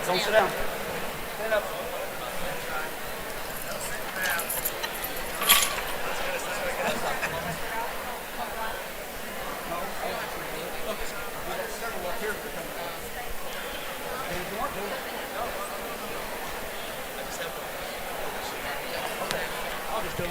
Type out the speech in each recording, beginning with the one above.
Don't sit down. Stand up. I'll just do it.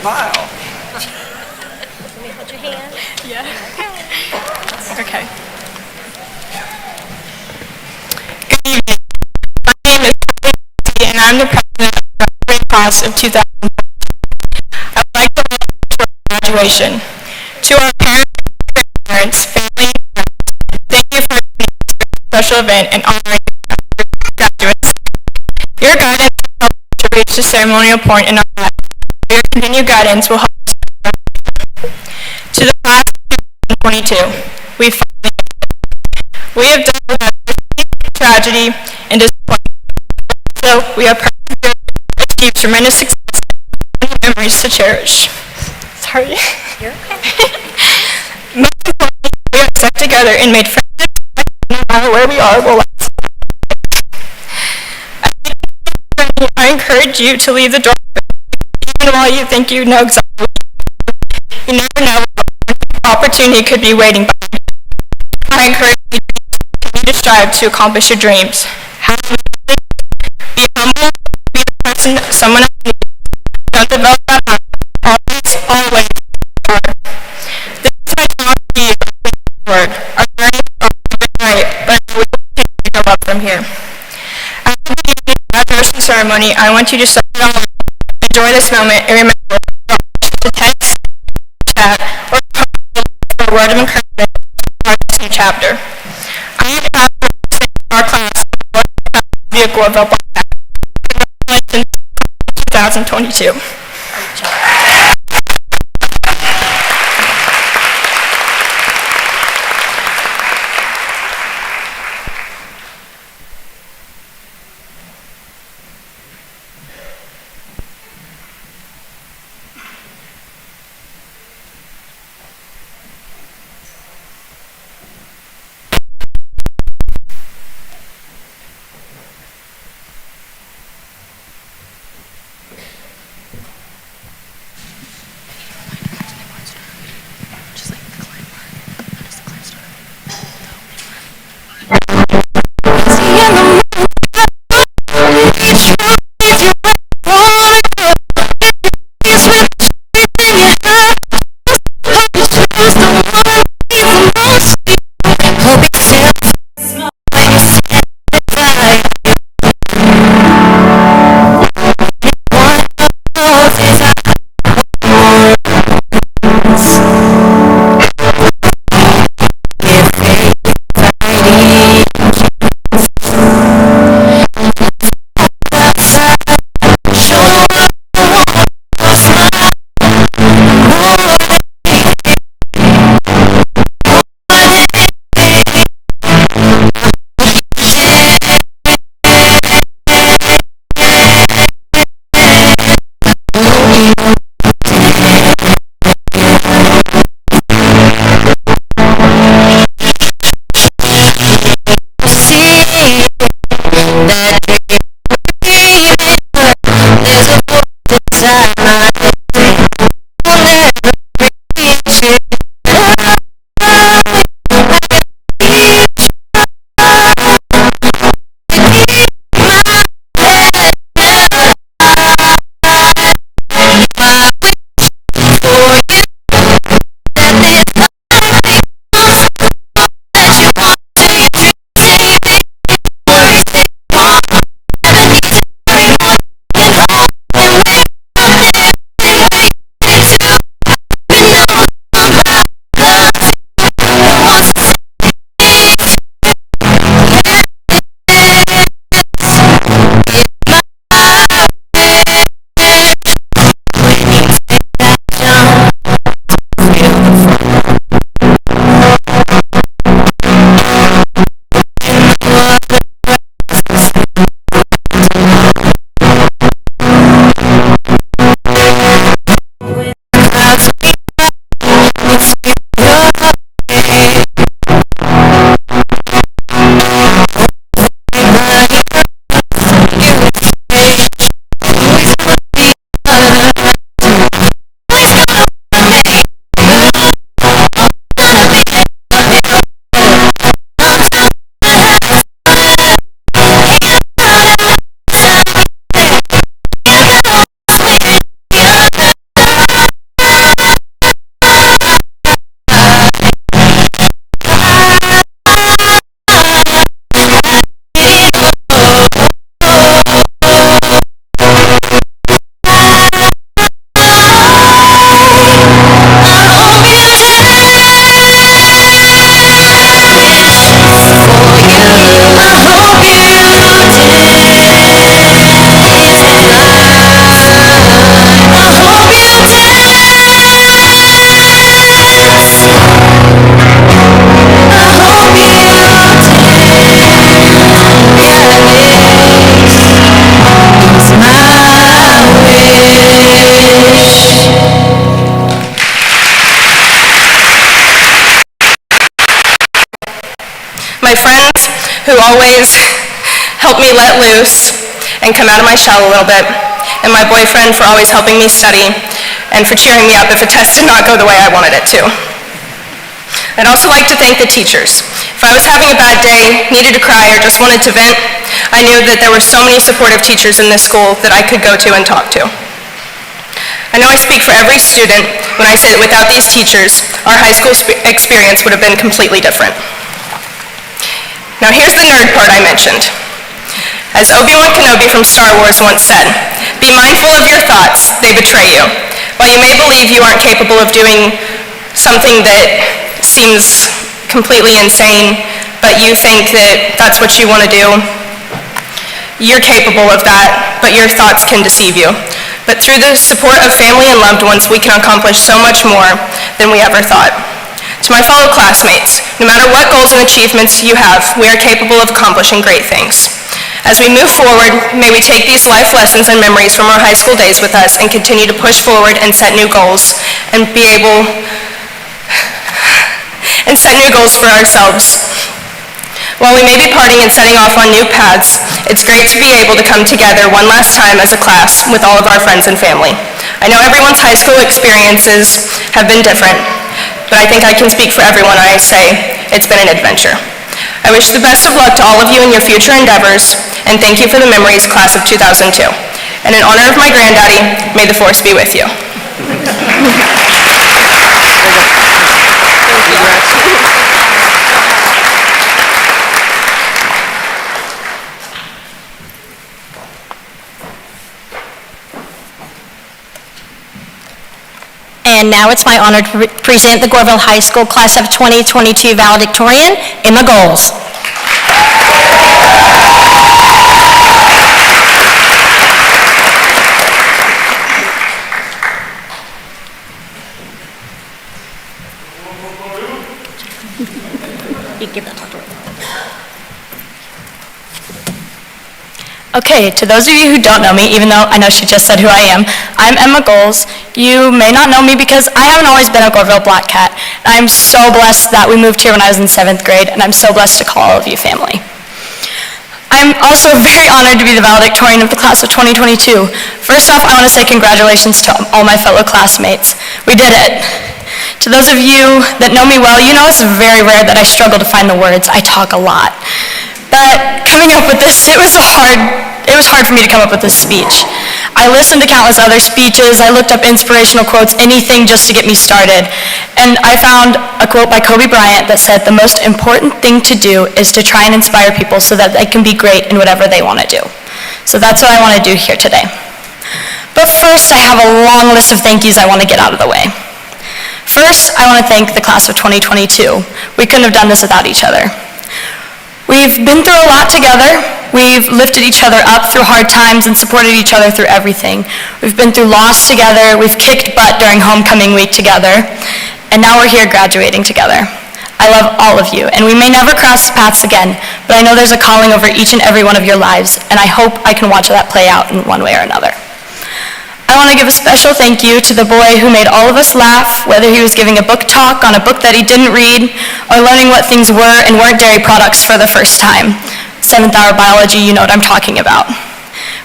Smile. Let me hold your hand. Yeah. Okay. I am the president of the graduating class of 2000. I would like to welcome you to our graduation. To our parents, family, and friends, thank you for being this special event and honoring our graduates. Your guidance will help us to reach the ceremonial point in our lives. Your continued guidance will help us to the class of 2022. We have dealt with adversity, tragedy, and disappointment. So we have persevered, achieved tremendous success, and memories to cherish. Sorry. You're okay. Most importantly, we are stuck together and made friendships that, no matter where we are, will last. I encourage you to leave the door open, even while you think you know exactly what you never know what opportunity could be waiting by you. I encourage you to continue to strive to accomplish your dreams. Be humble, be the person someone else needs. Don't develop that habit. Always forward. This is my thought to you. Forward. Our journeys are right, but we will continue to go up from here. After the graduation ceremony, I want you to enjoy this moment and remember to text, chat, or post for a word of encouragement for this new chapter. I am proud to represent our class via Goreville. Congratulations, 2022. my friends who always helped me let loose and come out of my shell a little bit, and my boyfriend for always helping me study and for cheering me up if a test did not go the way I wanted it to. I'd also like to thank the teachers. If I was having a bad day, needed to cry, or just wanted to vent, I knew that there were so many supportive teachers in this school that I could go to and talk to. I know I speak for every student when I say that without these teachers, our high school experience would have been completely different. Now here's the nerd part I mentioned. As Obi-Wan Kenobi from Star Wars once said, "Be mindful of your thoughts, they betray you." While you may believe you aren't capable of doing something that seems completely insane, but you think that that's what you want to do, you're capable of that, but your thoughts can deceive you. But through the support of family and loved ones, we can accomplish so much more than we ever thought. To my fellow classmates, no matter what goals and achievements you have, we are capable of accomplishing great things. As we move forward, may we take these life lessons and memories from our high school days with us and continue to push forward and set new goals for ourselves. While we may be parting and setting off on new paths, it's great to be able to come together one last time as a class with all of our friends and family. I know everyone's high school experiences have been different, but I think I can speak for everyone when I say it's been an adventure. I wish the best of luck to all of you in your future endeavors, and thank you for the memories, class of 2002. And in honor of my granddaddy, may the force be with you. And now it's my honor to present the Goreville High School Class of 2022 valedictorian, Emma Goals. You give that to her. Okay, to those of you who don't know me, even though I know she just said who I am, I'm Emma Goals. You may not know me because I haven't always been a Goreville Black Cat. I'm so blessed that we moved here when I was in 7th grade, and I'm so blessed to call all of you family. I'm also very honored to be the valedictorian of the class of 2022. First off, I want to say congratulations to all my fellow classmates. We did it. To those of you that know me well, you know it's very rare that I struggle to find the words. I talk a lot. But coming up with this, it was hard for me to come up with this speech. I listened to countless other speeches, I looked up inspirational quotes, anything just to get me started. And I found a quote by Kobe Bryant that said, "The most important thing to do is to try and inspire people so that they can be great in whatever they want to do." So that's what I want to do here today. But first, I have a long list of thank yous I want to get out of the way. First, I want to thank the class of 2022. We couldn't have done this without each other. We've been through a lot together. We've lifted each other up through hard times and supported each other through everything. We've been through loss together. We've kicked butt during homecoming week together. And now we're here graduating together. I love all of you, and we may never cross paths again, but I know there's a calling over each and every one of your lives, and I hope I can watch that play out in one way or another. I want to give a special thank you to the boy who made all of us laugh, whether he was giving a book talk on a book that he didn't read, or learning what things were and weren't dairy products for the first time. 7th hour biology, you know what I'm talking about.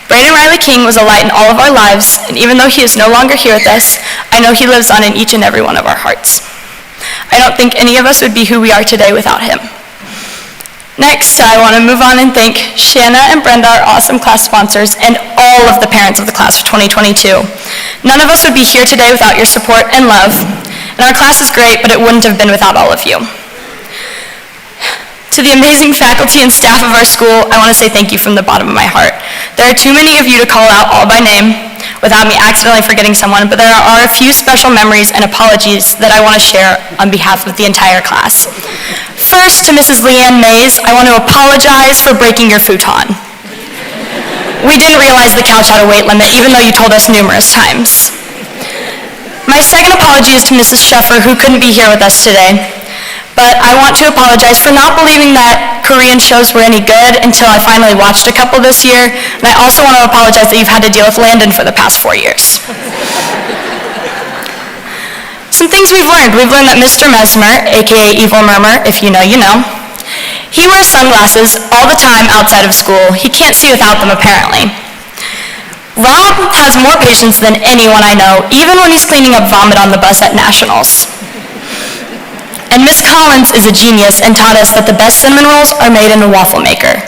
Braden Riley King was a light in all of our lives, and even though he is no longer here with us, I know he lives on in each and every one of our hearts. I don't think any of us would be who we are today without him. Next, I want to move on and thank Shanna and Brenda, our awesome class sponsors, and all of the parents of the class of 2022. None of us would be here today without your support and love, and our class is great, but it wouldn't have been without all of you. To the amazing faculty and staff of our school, I want to say thank you from the bottom of my heart. There are too many of you to call out all by name without me accidentally forgetting someone, but there are a few special memories and apologies that I want to share on behalf of the entire class. First, to Mrs. Leanne Mays, I want to apologize for breaking your futon. We didn't realize the couch had a weight limit, even though you told us numerous times. My second apology is to Mrs. Sheffer, who couldn't be here with us today. But I want to apologize for not believing that Korean shows were any good until I finally watched a couple this year. And I also want to apologize that you've had to deal with Landon for the past 4 years. Some things we've learned. We've learned that Mr. Mesmer, aka Evil Murmur, if you know, you know, He wears sunglasses all the time outside of school. He can't see without them, apparently. Rob has more patience than anyone I know, even when he's cleaning up vomit on the bus at Nationals. And Miss Collins is a genius and taught us that the best cinnamon rolls are made in a waffle maker.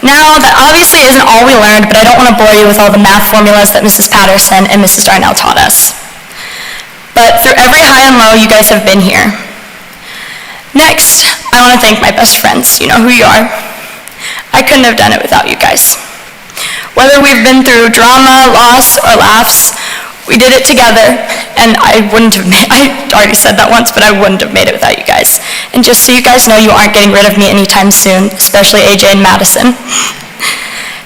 Now, that obviously isn't all we learned, but I don't want to bore you with all the math formulas that Mrs. Patterson and Mrs. Darnell taught us. But through every high and low, you guys have been here. Next, I want to thank my best friends. You know who you are. I couldn't have done it without you guys. Whether we've been through drama, loss, or laughs, we did it together, and I already said that once, but I wouldn't have made it without you guys. And just so you guys know, you aren't getting rid of me anytime soon, especially AJ and Madison.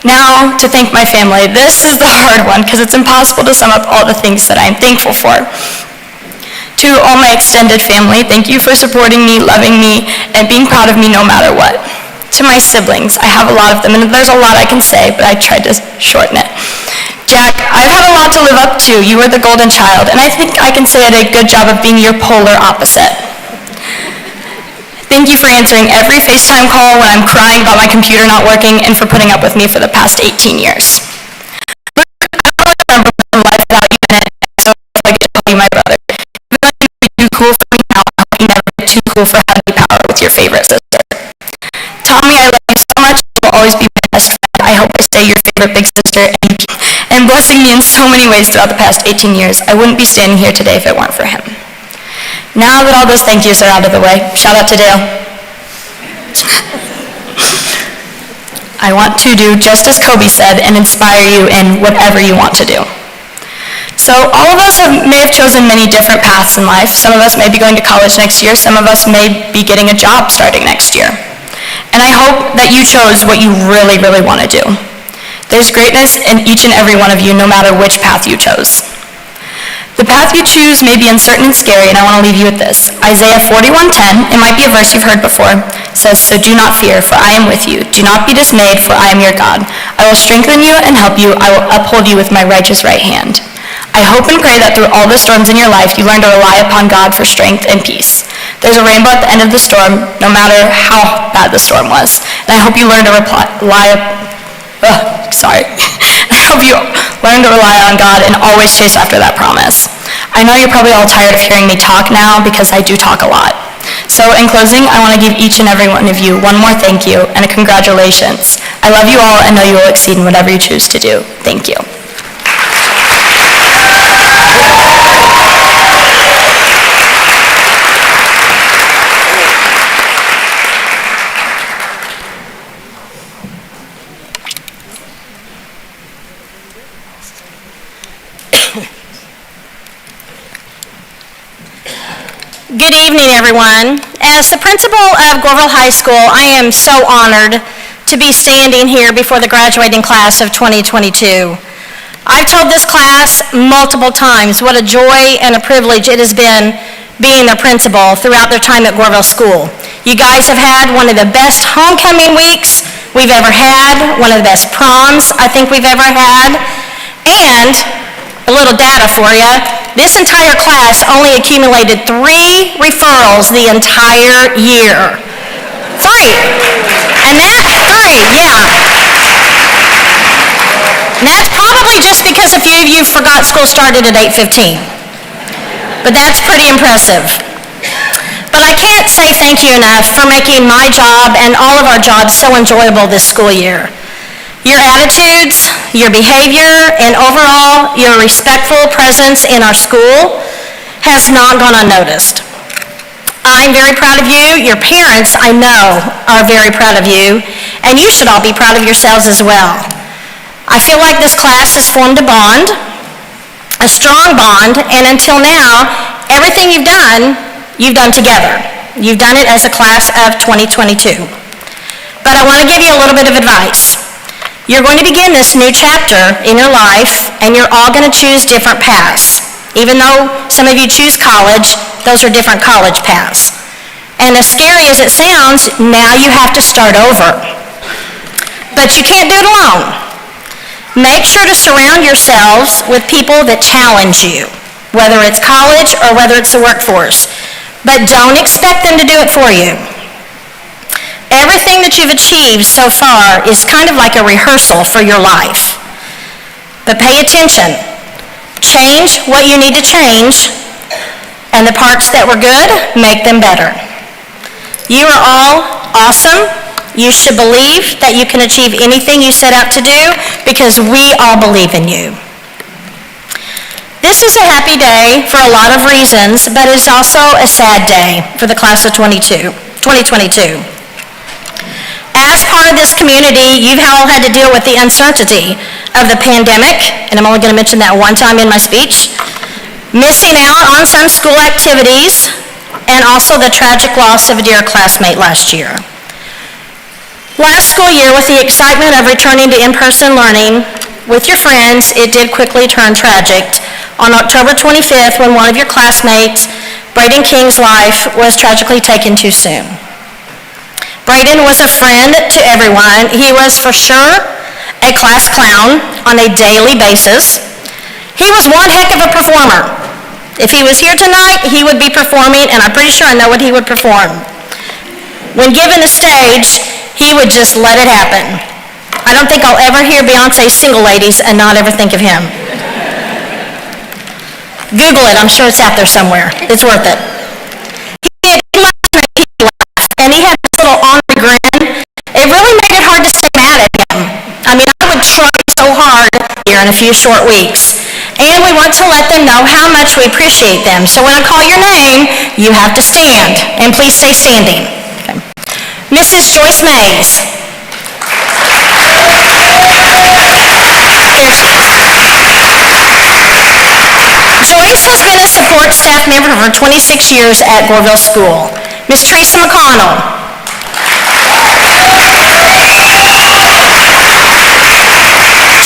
Now, to thank my family. This is the hard one, because it's impossible to sum up all the things that I'm thankful for. To all my extended family, thank you for supporting me, loving me, and being proud of me no matter what. To my siblings, I have a lot of them, and there's a lot I can say, but I tried to shorten it. Jack, I've had a lot to live up to. You were the golden child, and I think I can say I did a good job of being your polar opposite. Thank you for answering every FaceTime call when I'm crying about my computer not working, and for putting up with me for the past 18 years. I don't remember life without you in it, so I get to call you my brother. Even though you're too cool for me now, I hope you never get too cool for having power with your favorite sister. Tommy, I love you so much. You will always be my best friend. I hope I stay your favorite big sister and blessing me in so many ways throughout the past 18 years. I wouldn't be standing here today if it weren't for him. Now that all those thank yous are out of the way, shout out to Dale. I want to do just as Kobe said and inspire you in whatever you want to do. So all of us may have chosen many different paths in life. Some of us may be going to college next year. Some of us may be getting a job starting next year. And I hope that you chose what you really, really want to do. There's greatness in each and every one of you, no matter which path you chose. The path you choose may be uncertain and scary, and I want to leave you with this. Isaiah 41:10, it might be a verse you've heard before, says, "So do not fear, for I am with you. Do not be dismayed, for I am your God. I will strengthen you and help you. I will uphold you with my righteous right hand." I hope and pray that through all the storms in your life, you learn to rely upon God for strength and peace. There's a rainbow at the end of the storm, no matter how bad the storm was. And I hope you learn to I hope you learn to rely on God and always chase after that promise. I know you're probably all tired of hearing me talk now because I do talk a lot. So in closing, I want to give each and every one of you one more thank you and a congratulations. I love you all and know you will exceed in whatever you choose to do. Thank you. Good evening, everyone. As the principal of Goreville High School, I am so honored to be standing here before the graduating class of 2022. I've told this class multiple times what a joy and a privilege it has been being their principal throughout their time at Goreville School. You guys have had one of the best homecoming weeks we've ever had, one of the best proms I think we've ever had, and a little data for you. This entire class only accumulated 3 referrals the entire year. 3. And that's 3, yeah. And that's probably just because a few of you forgot school started at 8:15. But that's pretty impressive. But I can't say thank you enough for making my job and all of our jobs so enjoyable this school year. Your attitudes, your behavior, and overall your respectful presence in our school has not gone unnoticed. I'm very proud of you. Your parents, I know, are very proud of you, and you should all be proud of yourselves as well. I feel like this class has formed a bond, a strong bond, and until now, everything you've done together. You've done it as a class of 2022. But I want to give you a little bit of advice. You're going to begin this new chapter in your life, and you're all going to choose different paths. Even though some of you choose college, those are different college paths. And as scary as it sounds, now you have to start over. But you can't do it alone. Make sure to surround yourselves with people that challenge you, whether it's college or whether it's the workforce. But don't expect them to do it for you. Everything that you've achieved so far is kind of like a rehearsal for your life. But pay attention. Change what you need to change, and the parts that were good, make them better. You are all awesome. You should believe that you can achieve anything you set out to do because we all believe in you. This is a happy day for a lot of reasons, but it's also a sad day for the class of 2022. As part of this community, you've all had to deal with the uncertainty of the pandemic, and I'm only going to mention that one time in my speech, missing out on some school activities, and also the tragic loss of a dear classmate last year. Last school year, with the excitement of returning to in-person learning with your friends, it did quickly turn tragic on October 25th when one of your classmates, Braden King's life, was tragically taken too soon. Braden was a friend to everyone. He was for sure a class clown on a daily basis. He was one heck of a performer. If he was here tonight, he would be performing, and I'm pretty sure I know what he would perform. When given a stage, he would just let it happen. I don't think I'll ever hear Beyonce's Single Ladies and not ever think of him. Google it, I'm sure it's out there somewhere. It's worth it. And he had this little ornery grin. It really made it hard to stay mad at him. I mean, I would try so hard here in a few short weeks. And we want to let them know how much we appreciate them. So when I call your name, you have to stand. And please stay standing. Okay. Mrs. Joyce Mays. Joyce has been a support staff member for 26 years at Goreville School. Ms. Teresa McConnell.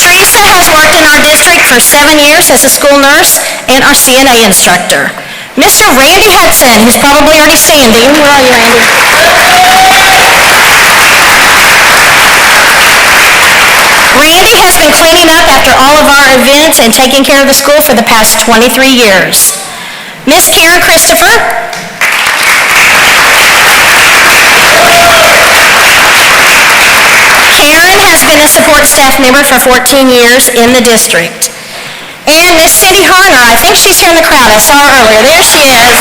Teresa has worked in our district for 7 years as a school nurse and our CNA instructor. Mr. Randy Hudson, who's probably already standing. Where are you, Randy? Randy has been cleaning up after all of our events and taking care of the school for the past 23 years. Miss Karen Christopher. Karen has been a support staff member for 14 years in the district. And Miss Cindy Harner, I think she's here in the crowd. I saw her earlier. There she is.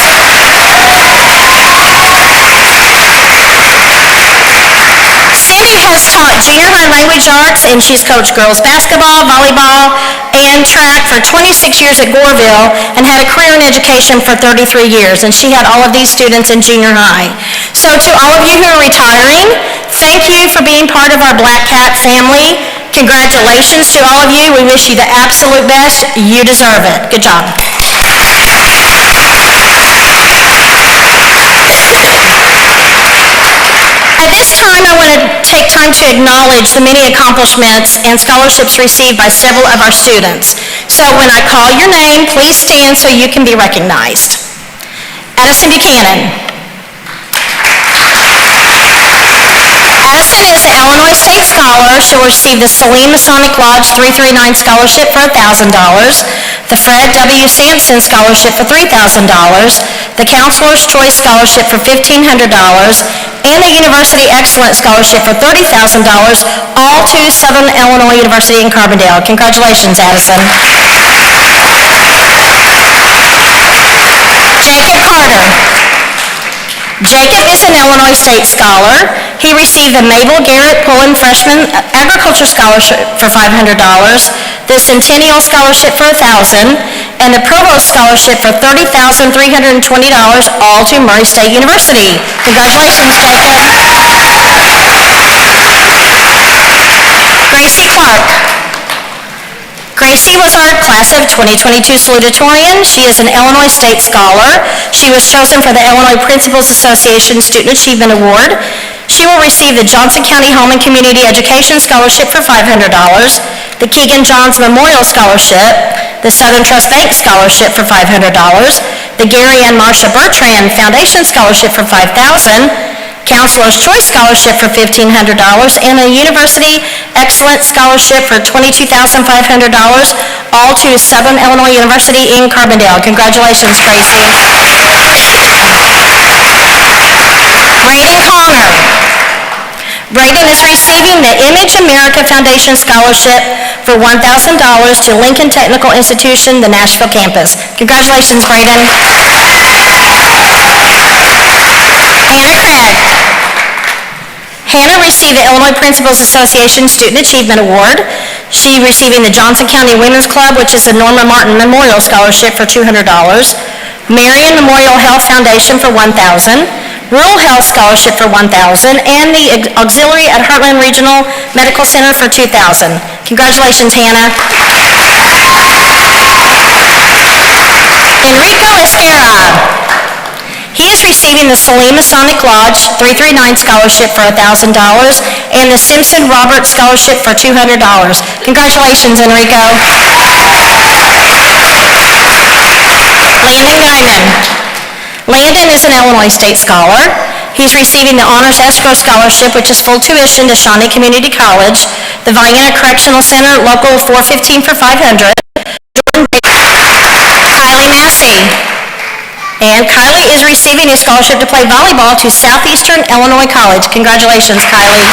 Cindy has taught junior high language arts, and she's coached girls basketball, volleyball, and track for 26 years at Goreville and had a career in education for 33 years. And she had all of these students in junior high. So to all of you who are retiring, thank you for being part of our Black Cat family. Congratulations to all of you. We wish you the absolute best. You deserve it. Good job. At this time, I want to take time to acknowledge the many accomplishments and scholarships received by several of our students. So when I call your name, please stand so you can be recognized. Addison Buchanan. Addison is an Illinois State Scholar. She'll receive the Saline Masonic Lodge 339 Scholarship for $1,000, the Fred W. Sampson Scholarship for $3,000, the Counselor's Choice Scholarship for $1,500, and the University Excellence Scholarship for $30,000, all to Southern Illinois University in Carbondale. Congratulations, Addison. Jacob Carter. Jacob is an Illinois State Scholar. He received the Mabel Garrett Pullen Freshman Agriculture Scholarship for $500, the Centennial Scholarship for $1,000, and the Provost Scholarship for $30,320, all to Murray State University. Congratulations, Jacob. Gracie Clark. Gracie was our class of 2022 salutatorian. She is an Illinois State Scholar. She was chosen for the Illinois Principals Association Student Achievement Award. She will receive the Johnson County Home and Community Education Scholarship for $500, the Keegan Johns Memorial Scholarship, the Southern Trust Bank Scholarship for $500, the Gary and Marcia Bertrand Foundation Scholarship for $5,000, Counselor's Choice Scholarship for $1,500, and a University Excellence Scholarship for $22,500, all to Southern Illinois University in Carbondale. Congratulations, Gracie. Braden Connor. Braden is receiving the Image America Foundation Scholarship for $1,000 to Lincoln Technical Institution, the Nashville campus. Congratulations, Braden. Hannah Craig. Hannah received the Illinois Principals Association Student Achievement Award. She receiving the Johnson County Women's Club, which is the Norma Martin Memorial Scholarship for $200. Marion Memorial Health Foundation for $1,000. Rural Health Scholarship for $1,000, and the Auxiliary at Heartland Regional Medical Center for $2,000. Congratulations, Hannah. Enrico Esquera. He is receiving the Saline Masonic Lodge 339 Scholarship for $1,000 and the Simpson Roberts Scholarship for $200. Congratulations, Enrico. Landon Guyman. Landon is an Illinois State Scholar. He's receiving the Honors Escrow Scholarship, which is full tuition to Shawnee Community College, the Vienna Correctional Center, Local 415 for $500. Kylie Massey. And Kylie is receiving a scholarship to play volleyball to Southeastern Illinois College. Congratulations, Kylie.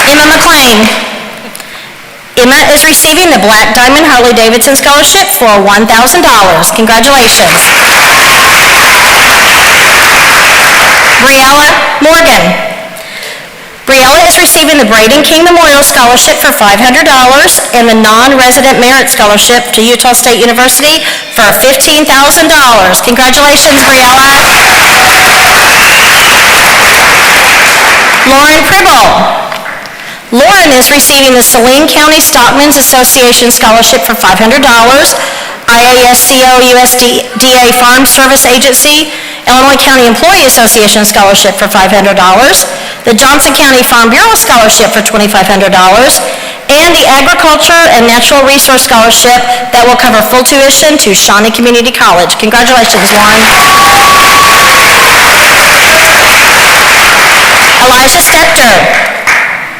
Emma McLean. Emma is receiving the Black Diamond Harley-Davidson Scholarship for $1,000. Congratulations. Briella Morgan. Briella is receiving the Braden King Memorial Scholarship for $500 and the Non-Resident Merit Scholarship to Utah State University for $15,000. Congratulations, Briella. Lauren Pribble. Lauren is receiving the Saline County Stockmen's Association Scholarship for $500, IASCO USDA Farm Service Agency, Illinois County Employee Association Scholarship for $500, the Johnson County Farm Bureau Scholarship for $2,500, and the Agriculture and Natural Resource Scholarship that will cover full tuition to Shawnee Community College. Congratulations, Lauren. Elijah Stechter.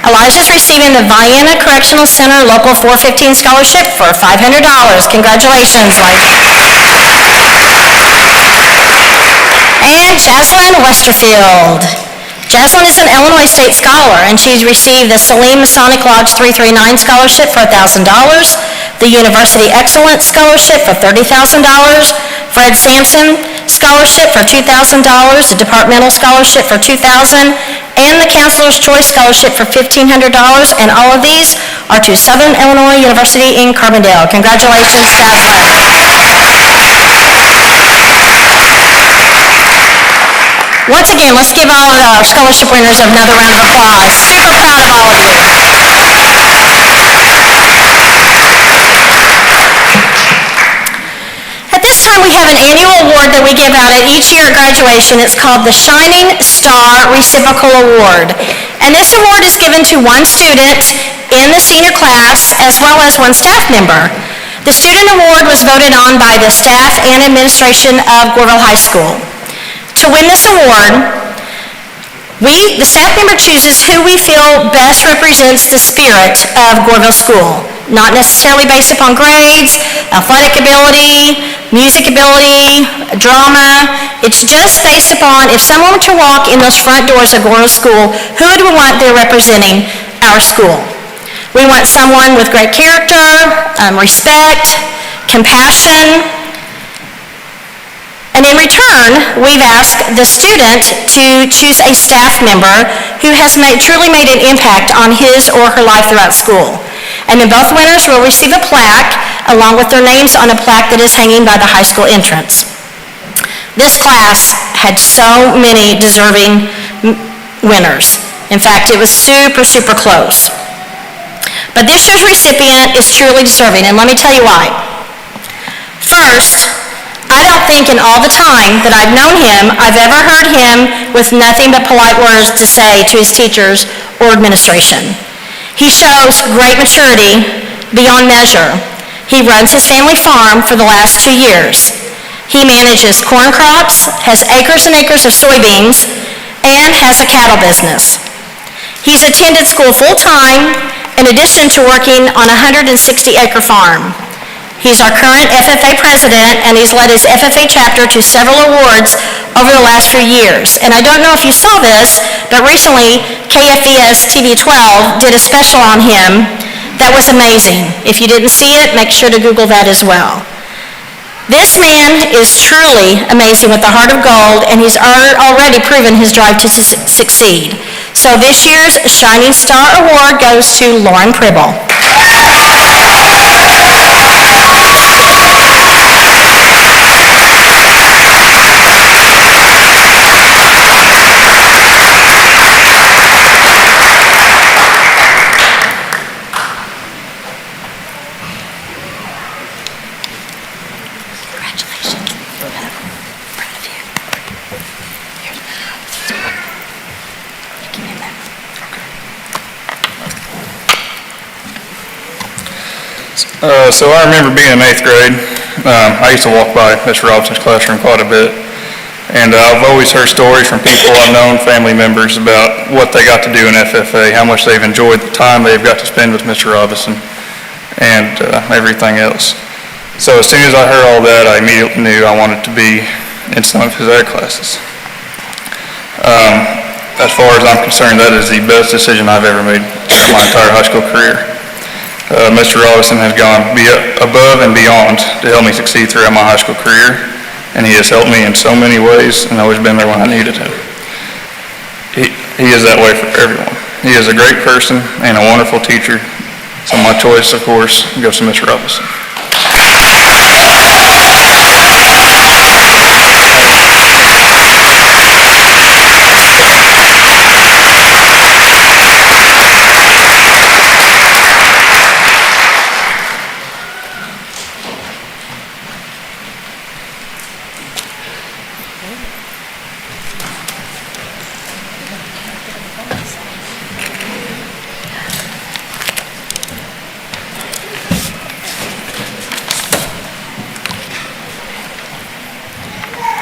Elijah is receiving the Vienna Correctional Center Local 415 Scholarship for $500. Congratulations, Elijah. And Jaslyn Westerfield. Jaslyn is an Illinois State Scholar, and she's received the Saline Masonic Lodge 339 Scholarship for $1,000, the University Excellence Scholarship for $30,000, Fred Sampson Scholarship for $2,000, the Departmental Scholarship for $2,000, and the Counselor's Choice Scholarship for $1,500, and all of these are to Southern Illinois University in Carbondale. Congratulations, Jaslyn. Once again, let's give all of our scholarship winners another round of applause. Super proud of all of you. At this time, we have an annual award that we give out at each year at graduation. It's called the Shining Star Reciprocal Award. And this award is given to one student in the senior class as well as one staff member. The student award was voted on by the staff and administration of Goreville High School. To win this award, the staff member chooses who we feel best represents the spirit of Goreville School, not necessarily based upon grades, athletic ability, music ability, drama. It's just based upon if someone were to walk in those front doors of Goreville School, who would we want there representing our school? We want someone with great character, respect, compassion. And in return, we've asked the student to choose a staff member who has truly made an impact on his or her life throughout school. And then both winners will receive a plaque along with their names on a plaque that is hanging by the high school entrance. This class had so many deserving winners. In fact, it was super, super close. But this year's recipient is truly deserving, and let me tell you why. First, I don't think in all the time that I've known him, I've ever heard him with nothing but polite words to say to his teachers or administration. He shows great maturity beyond measure. He runs his family farm for the last 2 years. He manages corn crops, has acres and acres of soybeans, and has a cattle business. He's attended school full-time in addition to working on a 160-acre farm. He's our current FFA president, and he's led his FFA chapter to several awards over the last few years. And I don't know if you saw this, but recently KFVS TV 12 did a special on him that was amazing. If you didn't see it, make sure to Google that as well. This man is truly amazing with a heart of gold, and he's already proven his drive to succeed. So this year's Shining Star Award goes to Lauren Pribble. So I remember being in 8th grade. I used to walk by Mr. Robinson's classroom quite a bit. And I've always heard stories from people I've known, family members, about what they got to do in FFA, how much they've enjoyed the time they've got to spend with Mr. Robinson and everything else. So as soon as I heard all that, I immediately knew I wanted to be in some of his art classes. As far as I'm concerned, that is the best decision I've ever made in my entire high school career. Mr. Robinson has gone above and beyond to help me succeed throughout my high school career, and he has helped me in so many ways and always been there when I needed him. He is that way for everyone. He is a great person and a wonderful teacher, so my choice, of course, goes to Mr. Robinson.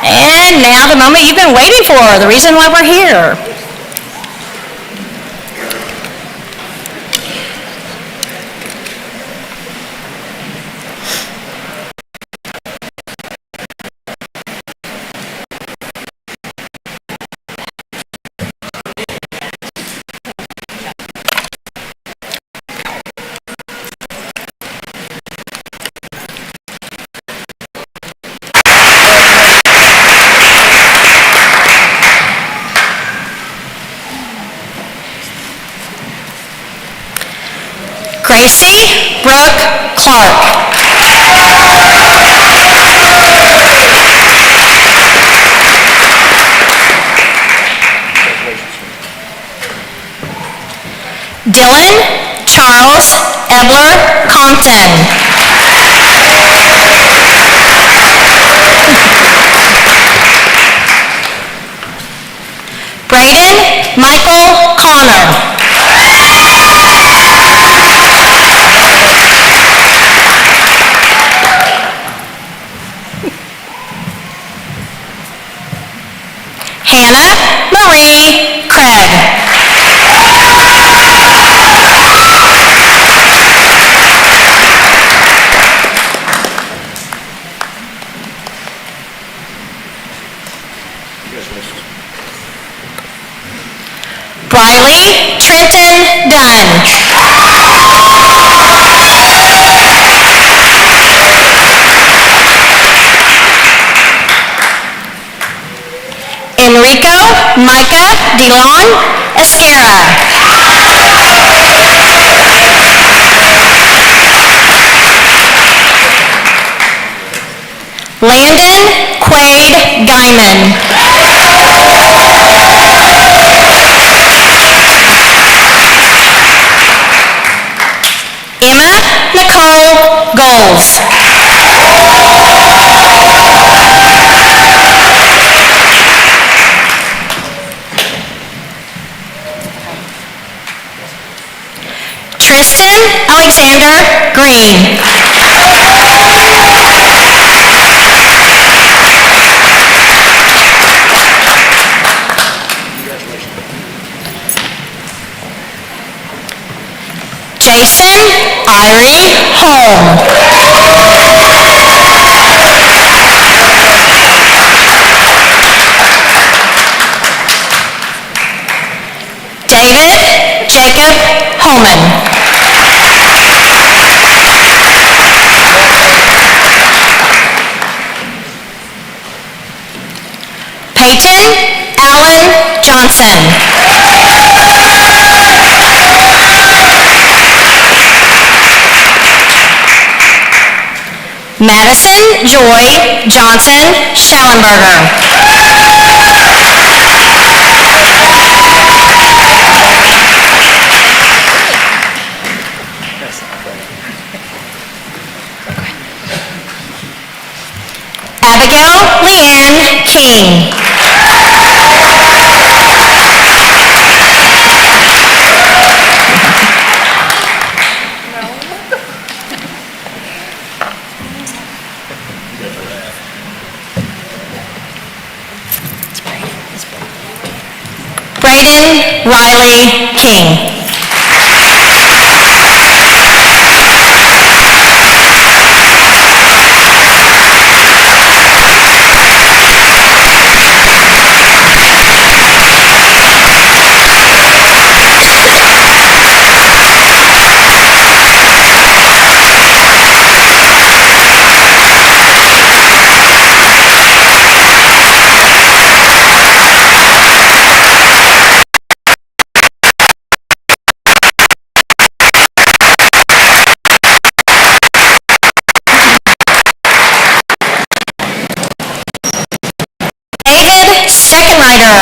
And now the moment you've been waiting for, the reason why we're here. Gracie Brooke Clark. Dylan Charles Ebler Compton. Braden Michael Connor. Hannah Marie Craig. Briley Trenton Dunn. Enrico Micah DeLon Esquera. Landon Quaid Guyman. Emma Nicole Goals. Tristan Alexander Green. Jason Irie Holm. David Jacob Holman. Peyton Allen Johnson. Madison Joy Johnson Schallenberger. Abigail Leanne King. Braden Riley King. David Steckenrider.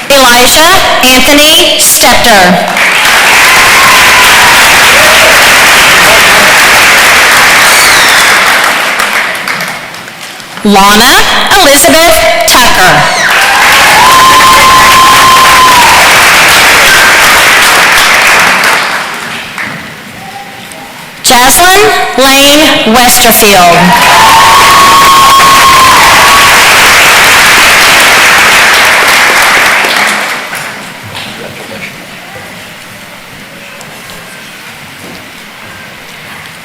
Elijah Anthony Stepter. Lana Elizabeth Tucker. Jaslyn Lane Westerfield.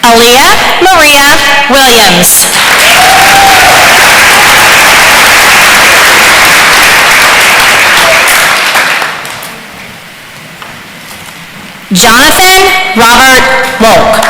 Aaliyah Maria Williams. Jonathan Robert Wolk.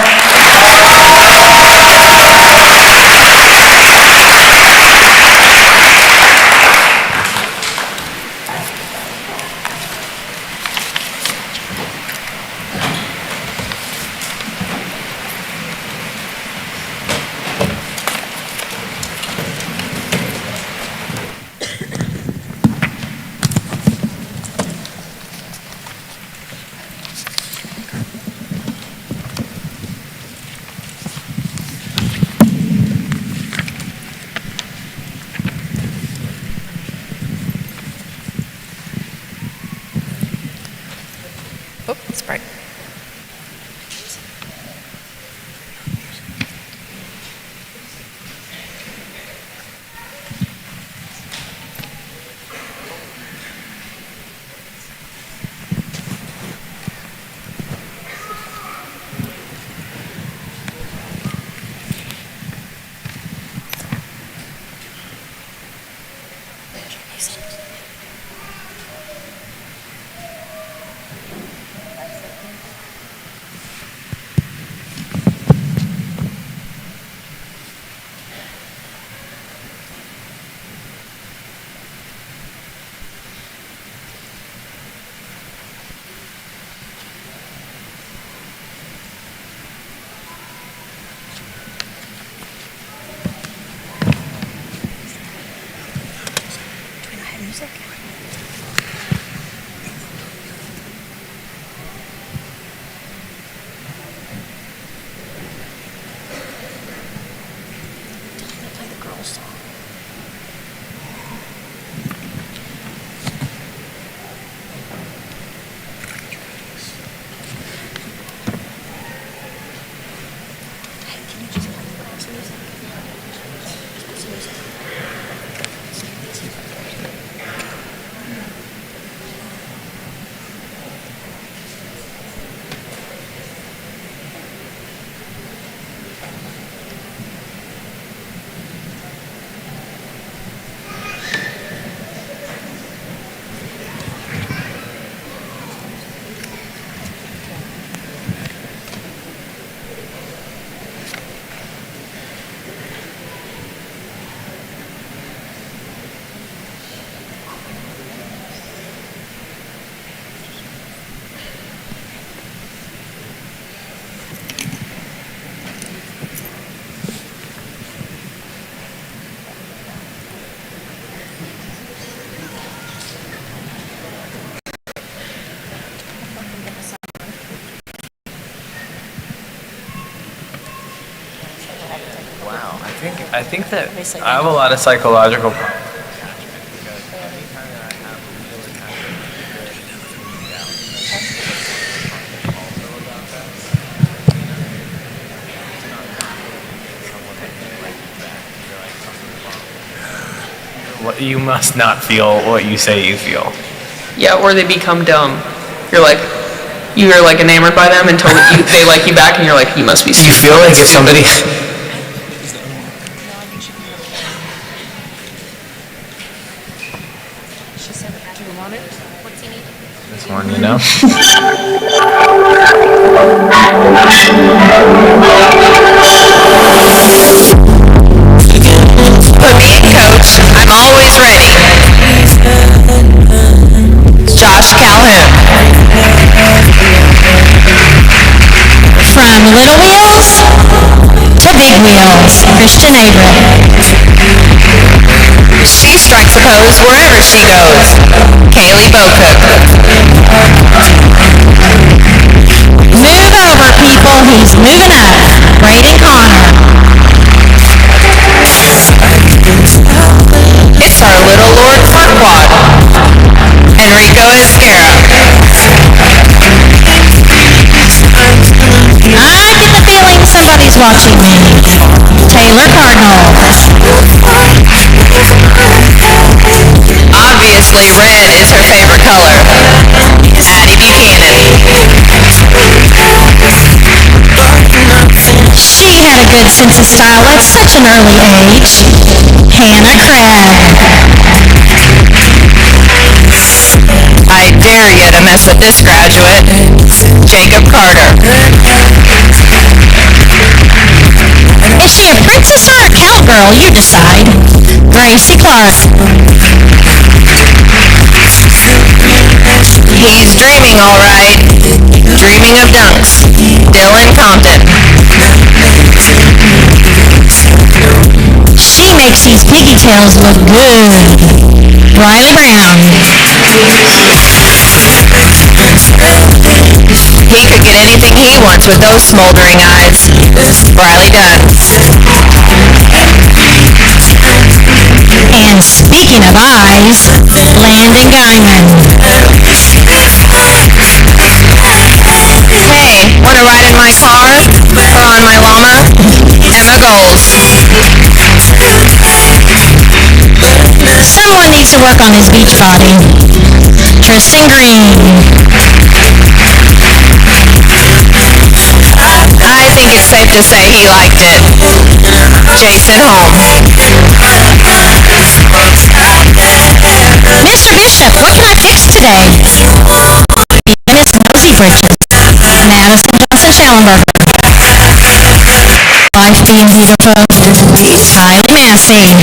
Oh, it's bright. I think that I have a lot of psychological problems. You must not feel what you say you feel. Yeah, or they become dumb. You're like enamored by them until they like you back, and you're like, you must be stupid. You feel like if somebody... This one, you know? Put me in coach. I'm always ready. Josh Calhoun. From little wheels to big wheels, Christian Abram. She strikes a pose wherever she goes. Kaylee Bocook. Move over, people. He's moving up. Braden Connor. It's our little Lord Farquaad. Enrico Esquera. I get the feeling somebody's watching me. Taylor Cardinal. Obviously, red is her favorite color. Addie Buchanan. She had a good sense of style at such an early age. Hannah Craig. I dare you to mess with this graduate. Jacob Carter. Is she a princess or a cowgirl? You decide. Gracie Clark. He's dreaming all right. Dreaming of dunks. Dylan Compton. She makes these piggy tails look good. Riley Brown. He could get anything he wants with those smoldering eyes. Riley Dunn. And speaking of eyes, Landon Guyman. Hey, wanna ride in my car? Or on my llama? Emma Goals. Someone needs to work on his beach body. Tristan Green. I think it's safe to say he liked it. Jason Holm. Mr. Bishop, what can I fix today? Miss Rosie Bridges. Madison Johnson Schellenberger. Life being beautiful. Kylie Massey.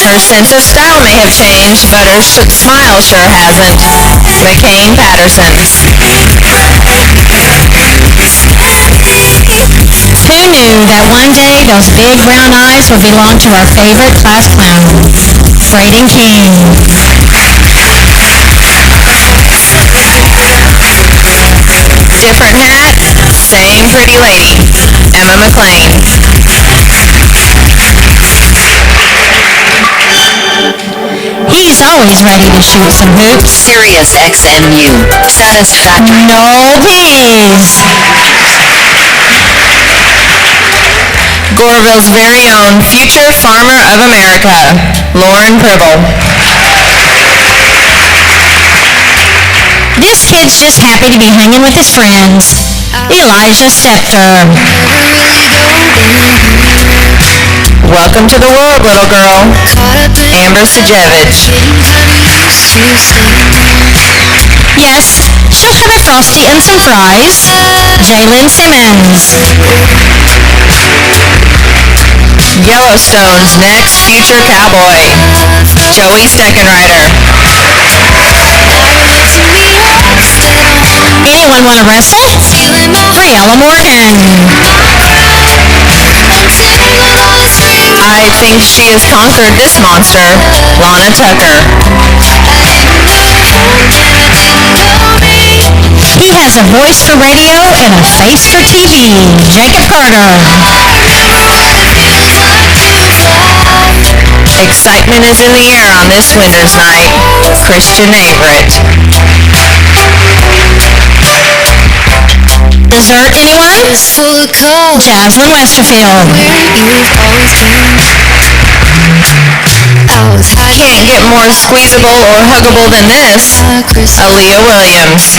Her sense of style may have changed, but her smile sure hasn't. McCain Patterson. Who knew that one day those big brown eyes would belong to our favorite class clown, Braden King. Different hat, same pretty lady. Emma McLean. He's always ready to shoot some hoops. Sirius XMU. Satisfactory. No peas. Goreville's very own future farmer of America, Lauren Pribble. This kid's just happy to be hanging with his friends. Elijah Stepker. Welcome to the world, little girl. Amber Sajevich. Yes, she'll have a Frosty and some fries. Jalen Simmons. Yellowstone's next future cowboy, Joey Steckenrider. Anyone want to wrestle? Briella Morgan. I think she has conquered this monster, Lana Tucker. He has a voice for radio and a face for TV. Jacob Carter. Excitement is in the air on this winter's night. Christian Averett. Dessert, anyone? Jaslyn Westerfield. Can't get more squeezable or huggable than this. Aaliyah Williams.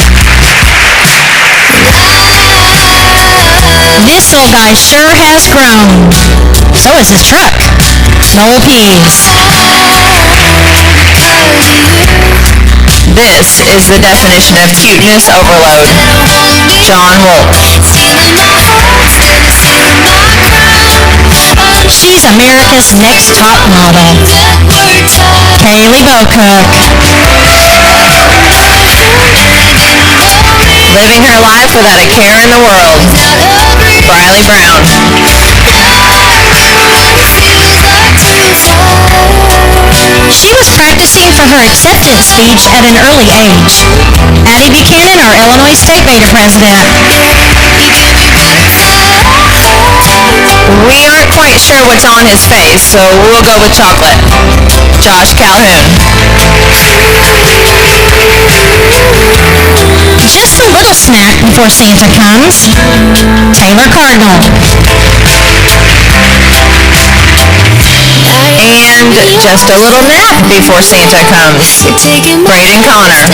This little guy sure has grown. So is his truck. Noel Pease. This is the definition of cuteness overload. John Wolfe. She's America's Next Top Model. Kaylee Bocook. Living her life without a care in the world. Briley Brown. She was practicing for her acceptance speech at an early age. Addie Buchanan, our Illinois State Beta President. We aren't quite sure what's on his face, so we'll go with chocolate. Josh Calhoun. Just a little snack before Santa comes. Taylor Cardinal. And just a little nap before Santa comes. Braden Connor.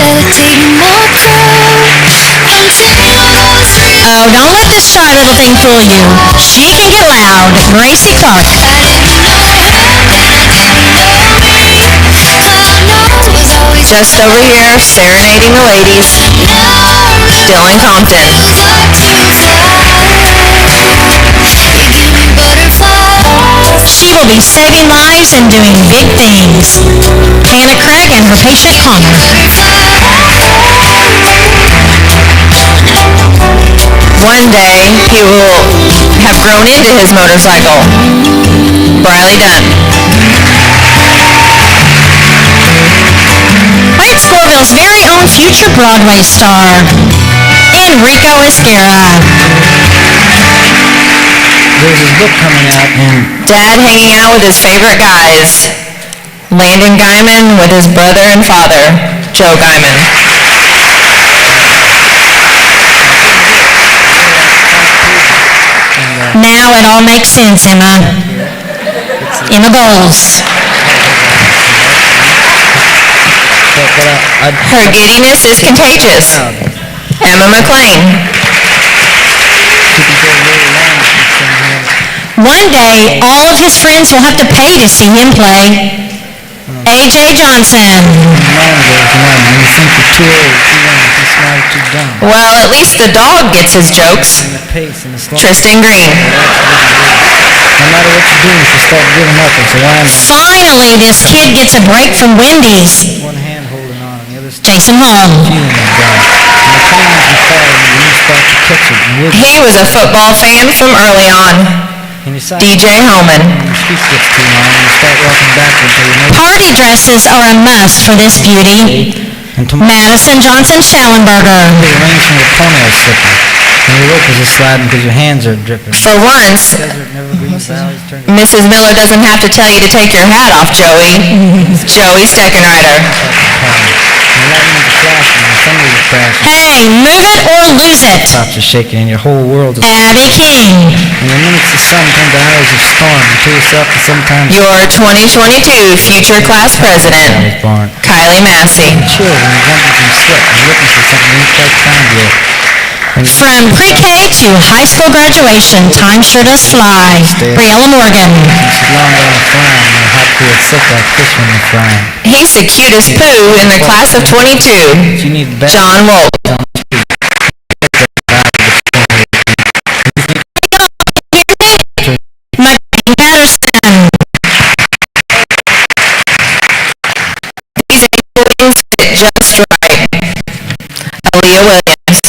Oh, don't let this shy little thing fool you. She can get loud. Gracie Clark. Just over here, serenading the ladies. Dylan Compton. She will be saving lives and doing big things. Hannah Craig and her patient Connor. One day, he will have grown into his motorcycle. Briley Dunn. Heights Goreville's very own future Broadway star, Enrico Esguerra. There's his book coming out, and Dad hanging out with his favorite guys. Landon Guyman with his brother and father, Joe Guyman. Now it all makes sense, Emma. Emma Bowles. Her giddiness is contagious. Emma McLean. One day, all of his friends will have to pay to see him play. A.J. Johnson. Well, at least the dog gets his jokes. Tristan Green. No matter what you do, if you start giving up, it's a line. Finally, this kid gets a break from Wendy's. One hand holding on, and the other Jason Hall. He was a football fan from early on. DJ Hellman. Party dresses are a must for this beauty. Madison Johnson Schallenberger. And your rope is just sliding because your hands are dripping. For once, Mrs. Miller doesn't have to tell you to take your hat off, Joey. Joey Steckenrider. Hey, move it or lose it. Tops are shaking and your whole world is... Abby King. And the minutes of sun turn to hours of storm until yourself is sometimes... Your 2022 future class president, Kylie Massey. Chill when you're jumping from sweat and looking for something you ain't quite found yet. From pre-K to high school graduation, time sure does fly. Briella Morgan. He's the cutest poo in the class of 22. John Wolfe. Patterson. These employees fit just right. Aaliyah Williams.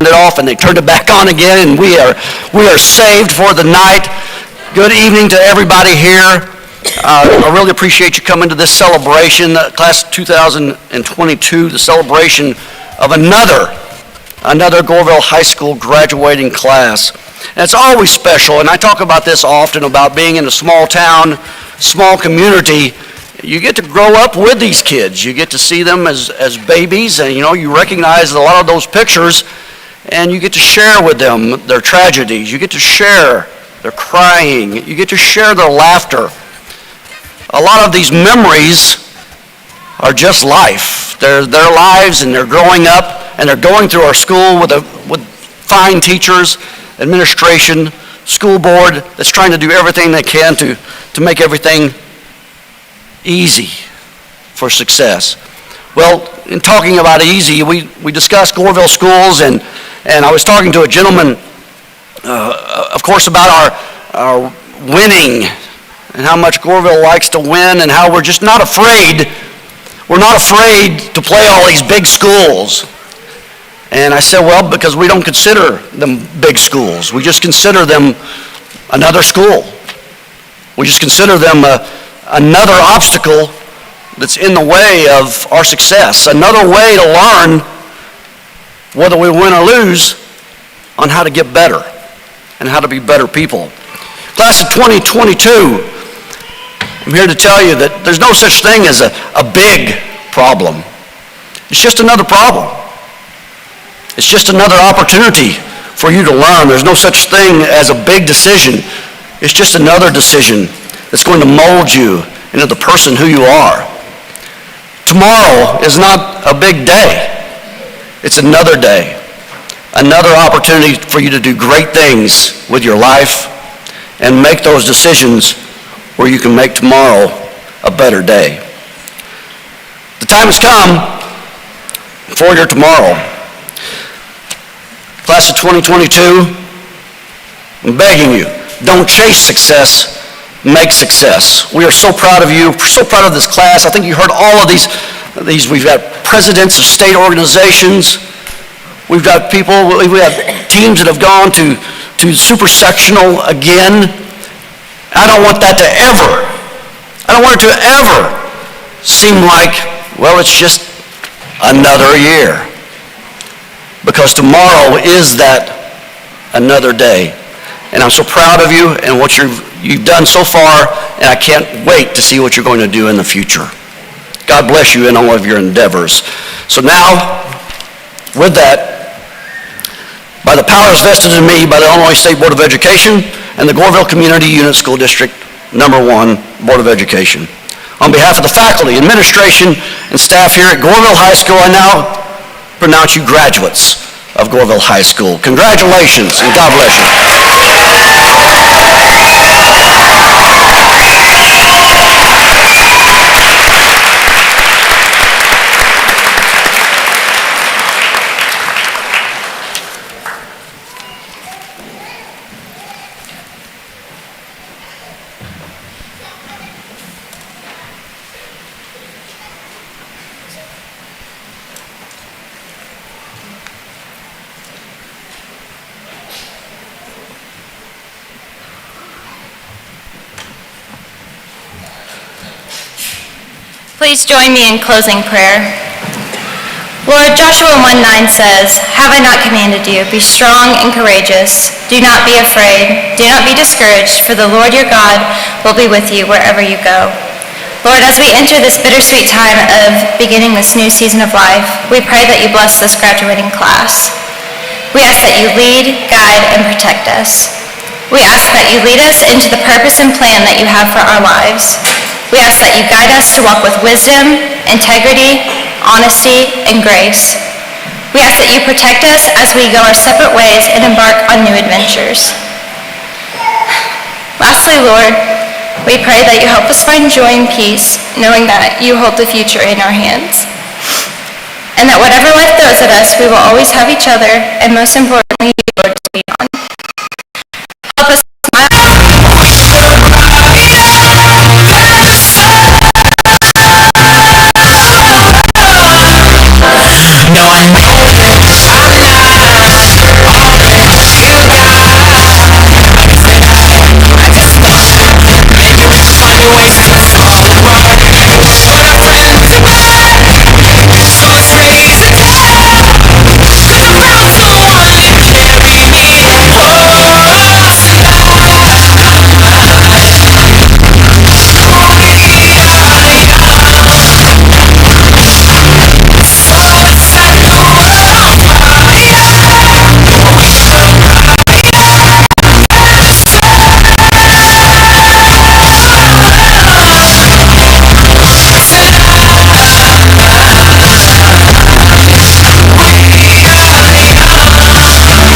It off and they turned it back on again, and we are saved for the night. Good evening to everybody here. I really appreciate you coming to this celebration, class of 2022, the celebration of another Goreville High School graduating class. And it's always special, and I talk about this often, about being in a small town, small community. You get to grow up with these kids. You get to see them as babies, and you recognize a lot of those pictures, and you get to share with them their tragedies. You get to share their crying. You get to share their laughter. A lot of these memories are just life. They're their lives, and they're growing up, and they're going through our school with fine teachers, administration, school board that's trying to do everything they can to make everything easy for success. Well, in talking about easy, we discussed Goreville schools, and I was talking to a gentleman, of course, about our winning and how much Goreville likes to win and how we're just not afraid. We're not afraid to play all these big schools. And I said, well, because we don't consider them big schools. We just consider them another school. We just consider them another obstacle that's in the way of our success, another way to learn, whether we win or lose, on how to get better and how to be better people. Class of 2022, I'm here to tell you that there's no such thing as a big problem. It's just another problem. It's just another opportunity for you to learn. There's no such thing as a big decision. It's just another decision that's going to mold you into the person who you are. Tomorrow is not a big day. It's another day, another opportunity for you to do great things with your life and make those decisions where you can make tomorrow a better day. The time has come for your tomorrow. Class of 2022, I'm begging you, don't chase success, make success. We are so proud of you, so proud of this class. I think you heard all of these. We've got presidents of state organizations. We've got people, we have teams that have gone to super sectional again. I don't want that to ever, I don't want it to ever seem like, well, it's just another year. Because tomorrow is that another day. And I'm so proud of you and what you've done so far, and I can't wait to see what you're going to do in the future. God bless you in all of your endeavors. So now, with that, by the powers vested in me by the Illinois State Board of Education and the Goreville Community Unit School District #1 Board of Education, on behalf of the faculty, administration, and staff here at Goreville High School, I now pronounce you graduates of Goreville High School. Congratulations, and God bless you. Please join me in closing prayer. Lord, Joshua 1:9 says, "Have I not commanded you? Be strong and courageous. Do not be afraid. Do not be discouraged, for the Lord your God will be with you wherever you go." Lord, as we enter this bittersweet time of beginning this new season of life, we pray that you bless this graduating class. We ask that you lead, guide, and protect us. We ask that you lead us into the purpose and plan that you have for our lives. We ask that you guide us to walk with wisdom, integrity, honesty, and grace. We ask that you protect us as we go our separate ways and embark on new adventures. Lastly, Lord, we pray that you help us find joy and peace, knowing that you hold the future in our hands. And that whatever life throws at us, we will always have each other, and most importantly, you, Lord, to lean on. Help us No, I